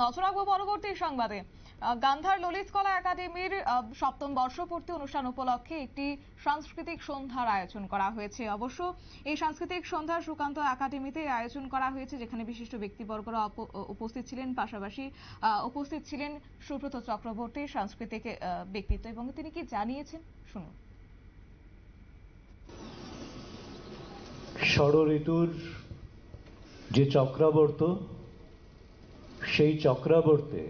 নজর রাখবো পরবর্তী সংবাদে। গান্ধার ললিত কলা একাডেমির সপ্তম বর্ষপূর্তি অনুষ্ঠান উপলক্ষে একটি সাংস্কৃতিক সন্ধ্যার আয়োজন করা হয়েছে। অবশ্য এই সাংস্কৃতিক সন্ধ্যা সুকান্ত একাডেমিতে আয়োজন করা হয়েছে, যেখানে বিশিষ্ট ব্যক্তিবর্গরা উপস্থিত ছিলেন। পাশাপাশি উপস্থিত ছিলেন সুব্রত চক্রবর্তী, সাংস্কৃতিক ব্যক্তিত্ব, এবং তিনি কি জানিয়েছেন শুনুন। ষড় ঋতুর যে চক্রাবর্ত, সেই চক্রাবর্তে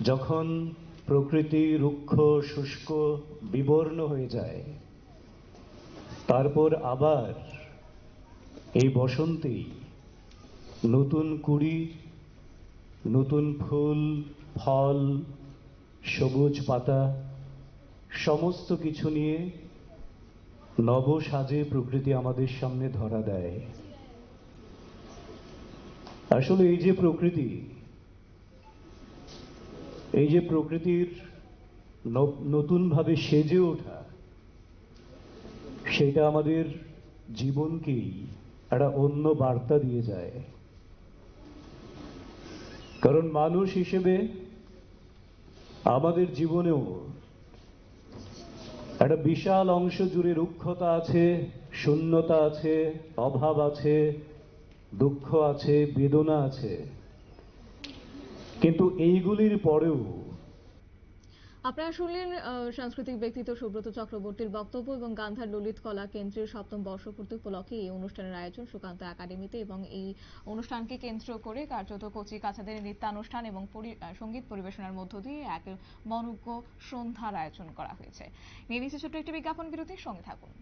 যখন প্রকৃতি রুক্ষ শুষ্ক বিবর্ণ হয়ে যায়, তারপর আবার এই বসন্তেই নতুন কুড়ি, নতুন ফুল ফল, সবুজ পাতা সমস্ত কিছু নিয়ে নব সাজে প্রকৃতি আমাদের সামনে ধরা দেয়। আসলে এই যে প্রকৃতির নতুনভাবে সেজে ওঠা, সেটা আমাদের জীবনকেই একটা অন্য বার্তা দিয়ে যায়। কারণ মানুষ হিসেবে আমাদের জীবনেও একটা বিশাল অংশ জুড়ে রুক্ষতা আছে, শূন্যতা আছে, অভাব আছে, দুঃখ আছে, বেদনা আছে। কিন্তু এইগুলির পরেও আপনারা শুনলেন সাংস্কৃতিক ব্যক্তিত্ব সুব্রত চক্রবর্তীর বক্তব্য। এবং গান্ধার ললিত কলা কেন্দ্রের সপ্তম বর্ষপূর্তি উপলক্ষে এই অনুষ্ঠানের আয়োজন সুকান্ত একাডেমিতে, এবং এই অনুষ্ঠানকে কেন্দ্র করে কার্যত কচি কাঁচাদের নৃত্যানুষ্ঠান এবং সঙ্গীত পরিবেশনার মধ্য দিয়ে এক মনোজ্ঞ সন্ধ্যার আয়োজন করা হয়েছে। নিয়ে নিচ্ছে ছোট্ট একটি বিজ্ঞাপন বিরতির সঙ্গে থাকুন।